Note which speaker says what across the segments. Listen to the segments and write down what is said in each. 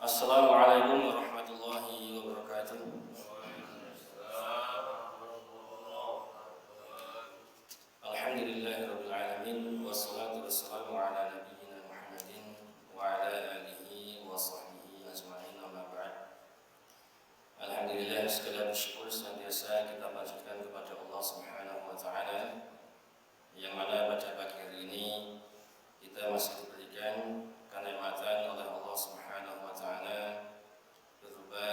Speaker 1: Assalamualaikum warahmatullahi wabarakatuh. Alhamdulillahirabbil alamin wassalatu wassalamu ala nabiyyina Muhammadin wa ala alihi wa sahbihi ajma'in amma ba'd. Alhamdulillah, segala syukur senantiasa kita panjatkan kepada Allah Subhanahu wa taala yang mana pada pagi hari ini kita masih diberikan kenikmatan oleh Allah Subhanahu wa taala berupa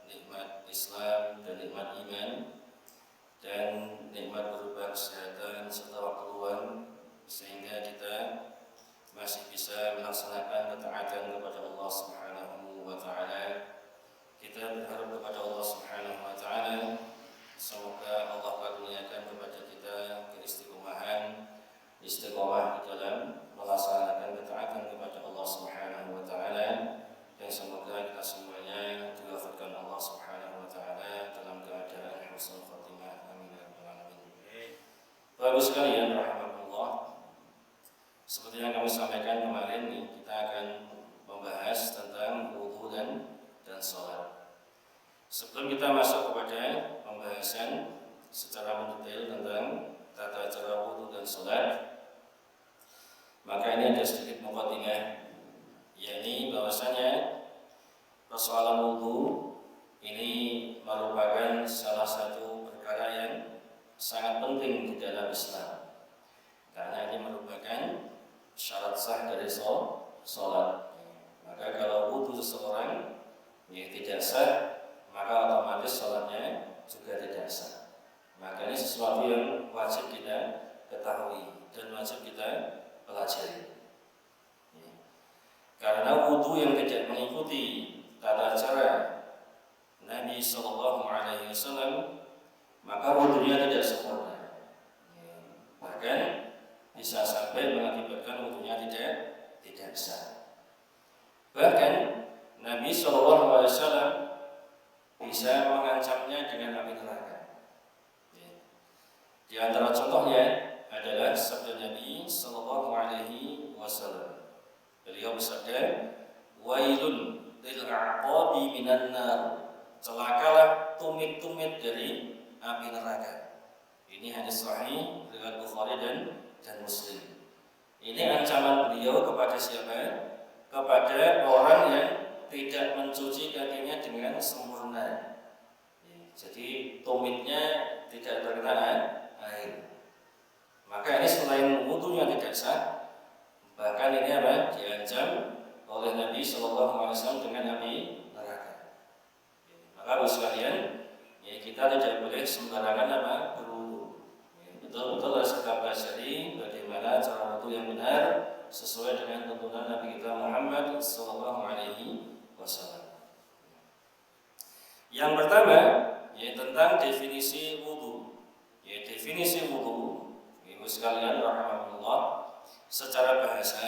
Speaker 1: nikmat Islam dan nikmat iman dan nikmat berupa kesehatan serta waktu luang, sehingga kita masih bisa melaksanakan ketaatan kepada Allah Subhanahu wa taala. Kita berharap kepada Allah Subhanahu wa taala semoga Allah karuniakan kepada kita istiqomah di dalam melaksanakan ketaatan kepada Allah Subhanahu wa taala, dan semoga kita semuanya diwafatkan Allah Subhanahu wa taala dalam keadaan husnul khotimah. Amin ya rabbal alamin. Bapak Ibu sekalian rahimakumullah, seperti yang kami sampaikan kemarin nih, kita akan membahas tentang wudu dan sholat. Sebelum kita masuk kepada pembahasan secara mendetail tentang tata cara wudu dan sholat, maka ini ada sedikit muqaddimah, yakni bahwasanya persoalan wudu ini merupakan salah satu perkara yang sangat penting di dalam Islam, karena ini merupakan syarat sah dari sholat. Maka kalau wudu seseorang yang tidak sah, maka otomatis sholatnya juga tidak sah. Maka ini sesuatu yang wajib kita ketahui dan wajib kita pelajari. Karena wudu yang tidak mengikuti tata cara Nabi Sallallahu Alaihi Wasallam, maka wudunya tidak sempurna. Bahkan bisa sampai mengakibatkan wudunya tidak sah. Bahkan Nabi Sallallahu Alaihi Wasallam bisa mengancamnya dengan api neraka. Di antara contohnya adalah sabda Nabi Sallallahu Alaihi Wasallam. Beliau bersabda, "Wailun lil a'qabi minan nar." Celakalah tumit-tumit dari api neraka. Ini hadis sahih riwayat Bukhari dan Muslim. Ini ancaman beliau kepada siapa? Kepada orang yang tidak mencuci kakinya dengan sempurna. Jadi tumitnya tidak terkena air. Maka ini selain wudunya tidak sah, bahkan ini diancam oleh Nabi Sallallahu Alaihi Wasallam dengan api neraka. Maka Bapak sekalian, kita tidak boleh sembarangan berwudu. Betul-betul harus kita pelajari bagaimana cara wudu yang benar sesuai dengan tuntunan Nabi kita Muhammad Sallallahu Alaihi Wasallam. Yang pertama, tentang definisi wudu. Definisi wudu, Ibu sekalian rahimakumullah, secara bahasa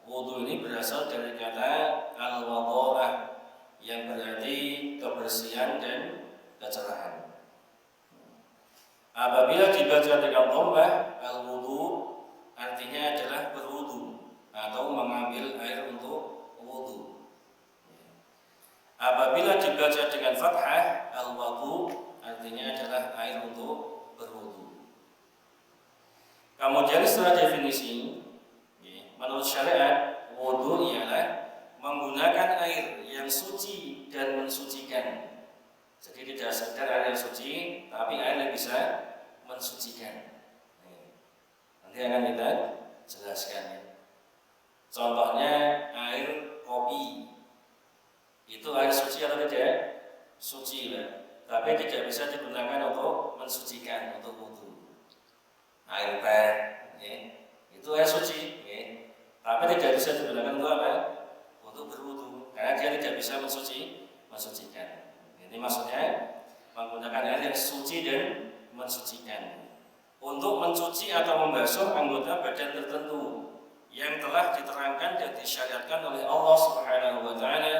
Speaker 1: wudu ini berasal dari kata al-wadha'ah yang berarti kebersihan dan kecerahan. Apabila dibaca dengan dhammah, al-wudu artinya adalah berwudu atau mengambil air untuk wudu. Apabila dibaca dengan fathah, al-wudu artinya adalah air untuk berwudu. Kemudian setelah definisi, menurut syariat, wudu ialah menggunakan air yang suci dan mensucikan. Jadi tidak sekedar air yang suci, tapi air yang bisa mensucikan. Nanti akan kita jelaskan. Contohnya air kopi, itu air suci atau tidak? Suci lah. Tapi tidak bisa digunakan untuk mensucikan, untuk wudu. Air teh, itu air suci, tapi tidak bisa digunakan untuk apa? Untuk berwudu, karena dia tidak bisa mensucikan. Ini maksudnya menggunakan air yang suci dan mensucikan untuk mencuci atau membasuh anggota badan tertentu yang telah diterangkan dan disyariatkan oleh Allah Subhanahu wa taala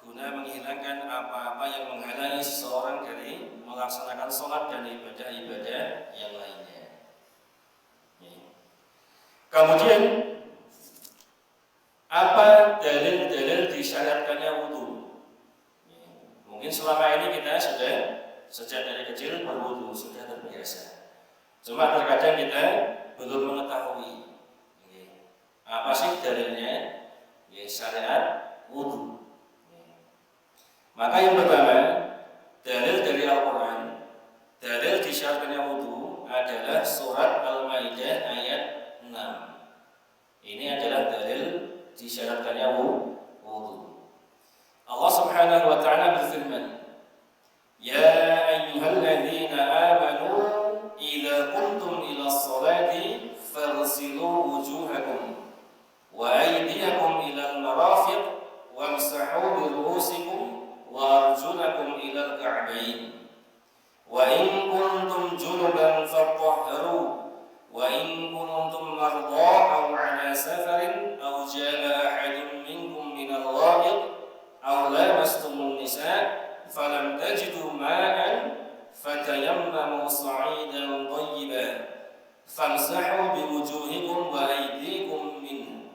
Speaker 1: guna menghilangkan apa-apa yang menghalangi seseorang dari melaksanakan sholat dan ibadah-ibadah yang lainnya. Kemudian apa dalil-dalil di disyariatkannya wudu. Mungkin selama ini kita sudah sejak dari kecil berwudu, sudah terbiasa. Cuma terkadang kita belum mengetahui apa sih dalilnya syariat wudu. Maka yang pertama, dalil dari Al-Quran, dalil disyaratkannya wudu adalah surat Al-Maidah ayat 6. Ini adalah dalil disyaratkannya wudu. Allah Subhanahu wa taala berfirman, "Ya ayyuhalladzina amanu idza qumtum ila sholati faghsilu wujuhakum wa aydiyakum ila al-marafiq wamsahu bi ru'usikum wa arjulakum ila al-ka'bayn wa in kuntum junuban fatahharu wa in kuntum marda aw 'ala safarin aw jaa ahadun minkum min al-gha'id aw lamastumun nisa' falam tajidu ma'an fatayammamu sa'idan thayyiban famsahu biwujuhikum wa aydikum minhu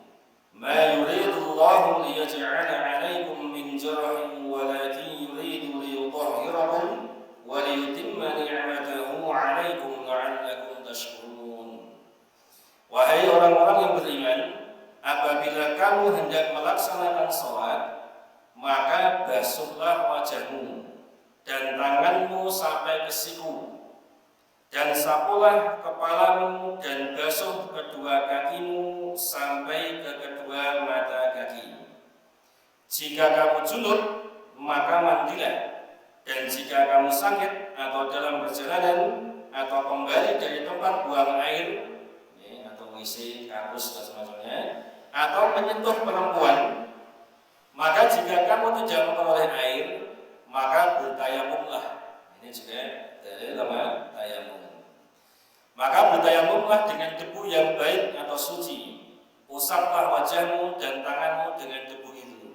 Speaker 1: ma yuridu Allahu liyaj'ala 'alaykum min jarahin walakin yuridu liyutahhirakum wa liyutimma ni'matahu 'alaykum la'allakum tashkurun." Wahai orang-orang yang beriman, apabila kamu hendak melaksanakan sholat, maka basuhlah wajahmu dan tanganmu sampai ke siku, dan sapulah kepalamu dan basuh kedua kakimu sampai ke kedua mata kaki. Jika kamu junub, maka mandilah, dan jika kamu sakit atau dalam perjalanan atau kembali dari tempat buang air atau WC, kampus dan semacamnya, atau menyentuh perempuan, maka jika kamu tidak memperoleh air, maka bertayamumlah. Ini juga dalil nama tayamum. Maka bertayamumlah dengan debu yang baik atau suci. Usaplah wajahmu dan tanganmu dengan debu itu.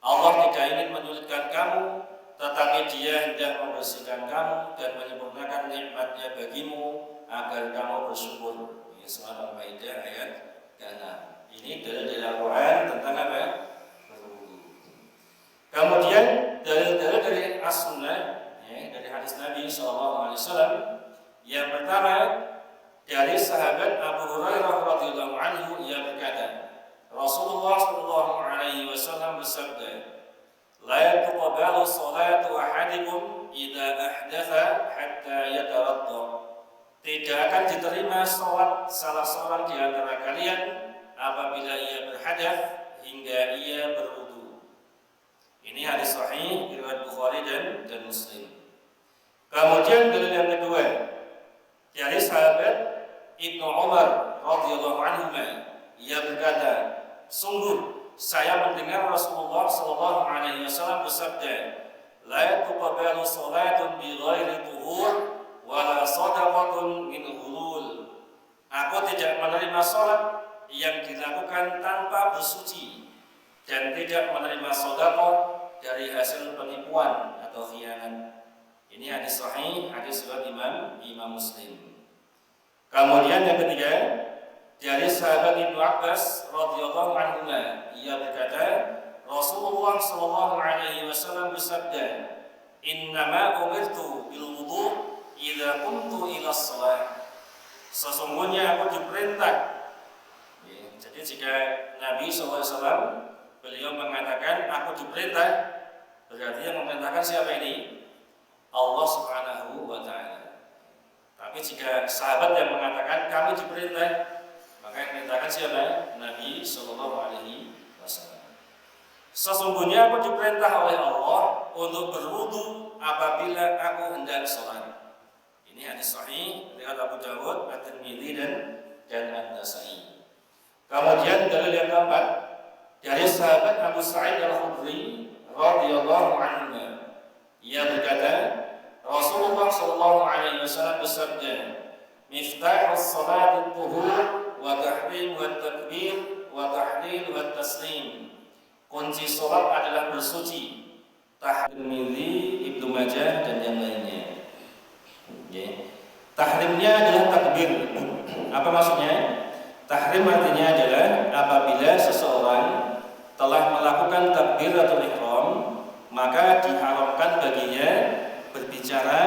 Speaker 1: Allah tidak ingin menyulitkan kamu, tetapi Dia hendak membersihkan kamu dan menyempurnakan nikmat-Nya bagimu agar kamu bersyukur. Ini surat Al-Maidah ayat ke-6. Ini dalil dari Al-Quran tentang apa? Kemudian dalil-dalil dari as-sunnah, dari hadis Nabi SAW. Yang pertama dari sahabat Abu Hurairah radhiyallahu anhu, ia berkata, Rasulullah SAW bersabda, "La tuqbalu salatu ahadikum idza ahdatha hatta yatawadda." Tidak akan diterima salat salah seorang di antara kalian apabila ia berhadath hingga ia berwudu. Ini hadis sahih riwayat Bukhari dan Muslim. Kemudian dalil yang kedua dari sahabat Ibnu Umar radhiyallahu anhu, ia berkata, "Sungguh saya mendengar Rasulullah sallallahu alaihi wasallam bersabda, la tuqbalu salatun bi ghairi tuhur wala sadaqatun min ghulul." Aku tidak menerima salat yang dilakukan tanpa bersuci dan tidak menerima sedekah dari hasil penipuan atau khianat. Ini hadis sahih, hadis riwayat Imam Muslim. Kemudian yang ketiga dari sahabat Ibnu Abbas radhiyallahu anhu, ia berkata, Rasulullah sallallahu alaihi wasallam bersabda, "Innama umirtu bil wudu idza qumtu ila shalah." Sesungguhnya aku diperintah. Jadi jika Nabi SAW beliau mengatakan aku diperintah, berarti yang memerintahkan siapa ini? Allah Subhanahu wa ta'ala. Tapi jika sahabat yang mengatakan kami diperintah, maka yang memerintahkan siapa? Nabi Sallallahu Alaihi Wasallam. Sesungguhnya aku diperintah oleh Allah untuk berwudu apabila aku hendak sholat. Ini hadis sahih riwayat Abu Dawud, At-Tirmidzi dan An-Nasa'i. Kemudian dalil yang keempat dari sahabat Abu Sa'id Al-Khudri radhiyallahu anhu, ia berkata, Rasulullah sallallahu alaihi wasallam bersabda, "Miftahus salati tuhur wa tahrim wa takbir wa tahlil wa taslim." Kunci salat adalah bersuci. Tirmidzi, Ibnu Majah dan yang lainnya. Tahrimnya adalah takbir. Apa maksudnya? Tahrim artinya adalah apabila seseorang telah melakukan melakukan takbiratul ihram, maka diharamkan baginya berbicara,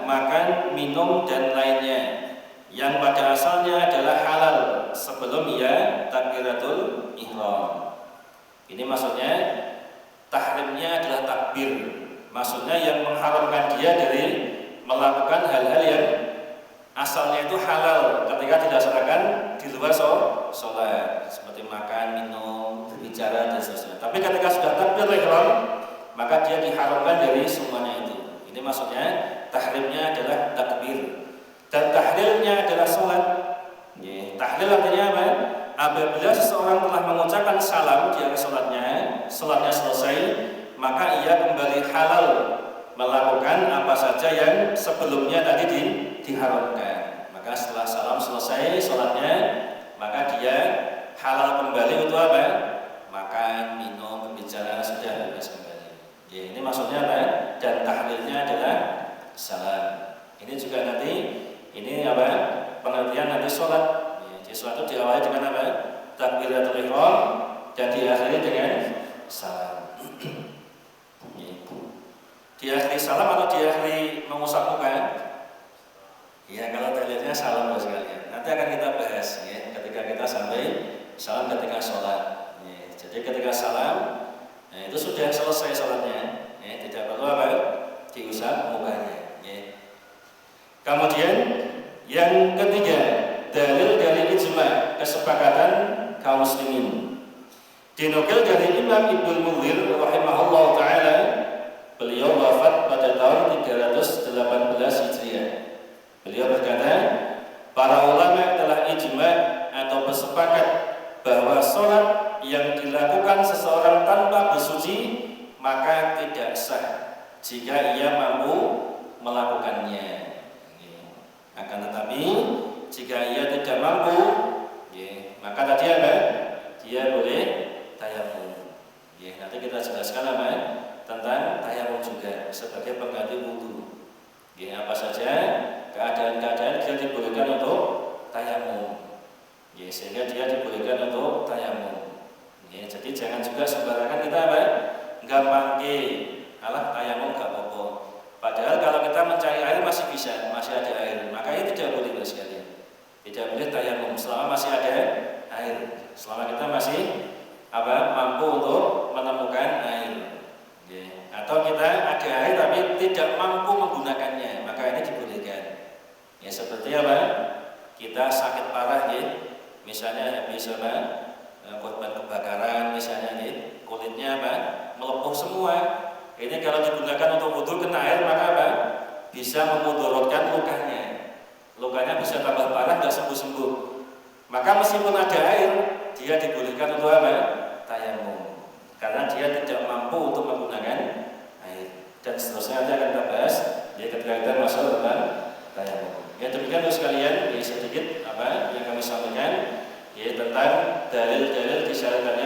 Speaker 1: makan, minum dan lainnya yang pada asalnya adalah halal sebelum ia takbiratul ihram. Ini maksudnya tahrimnya adalah takbir. Maksudnya yang mengharamkan dia dari melakukan hal-hal yang asalnya itu halal ketika dilaksanakan di luar sholat, seperti makan, minum, berbicara dan seterusnya. Tapi ketika sudah takbiratul ihram, maka dia diharamkan dari semuanya itu. Ini maksudnya tahrimnya adalah takbir dan tahlilnya adalah sholat. Tahlil artinya apa? Apabila seseorang telah mengucapkan salam di akhir sholatnya selesai, maka ia kembali halal melakukan apa saja yang sebelumnya tadi diharamkan. Maka setelah salam selesai sholatnya, maka dia halal kembali untuk apa? Makan, minum, berbicara, sudah bebas kembali. Ini maksudnya apa? Dan tahlilnya adalah salam. Ini juga nanti ini apa? Pengertian nanti sholat. Jadi sholat itu diawali dengan apa? Takbiratul ihram dan diakhiri dengan salam. Diakhiri salam atau diakhiri mengusap muka? Ya, kalau tahlilnya salam sekalian. Nanti akan kita bahas ya, ketika kita sampai salam ketika sholat. Jadi ketika salam, itu sudah selesai sholatnya. Tidak perlu apa? Diusap mukanya. Kemudian yang ketiga, dalil dari ijma, kesepakatan kaum muslimin. Dinukil dari Imam Ibnu Munzir rahimahullah taala, beliau wafat pada tahun 318 Hijriah. Beliau berkata, para ulama telah ijma atau bersepakat bahwa sholat yang dilakukan seseorang tanpa bersuci maka tidak sah jika ia mampu melakukannya. Akan tetapi jika ia tidak mampu, maka tadi apa? Dia boleh tayamum. Nanti kita jelaskan apa tentang tayamum juga sebagai pengganti wudu. Apa saja keadaan-keadaan dia dibolehkan untuk tayamum. Sehingga dia dibolehkan untuk tayamum. Jadi jangan juga sembarangan kita apa? Gampang alah tayamum gak apa-apa. Padahal kalau kita mencari air masih bisa, masih ada air, maka itu tidak boleh sekalian. Tidak boleh tayamum selama masih ada air. Selama kita masih mampu untuk menemukan air. Atau kita ada air tapi tidak mampu menggunakannya, maka ini dibolehkan. Seperti apa? Kita sakit parah misalnya habis korban kebakaran misalnya kulitnya melepuh semua. Ini kalau digunakan untuk wudu kena air maka bisa memudaratkan lukanya. Lukanya bisa tambah parah, nggak sembuh-sembuh. Maka meskipun ada air, dia dibolehkan untuk tayamum, karena dia tidak mampu untuk menggunakan air. Dan seterusnya nanti akan kita bahas ketika kita masuk tentang tayamum. Demikian sekalian, sedikit yang kami sampaikan tentang dalil-dalil disyaratkannya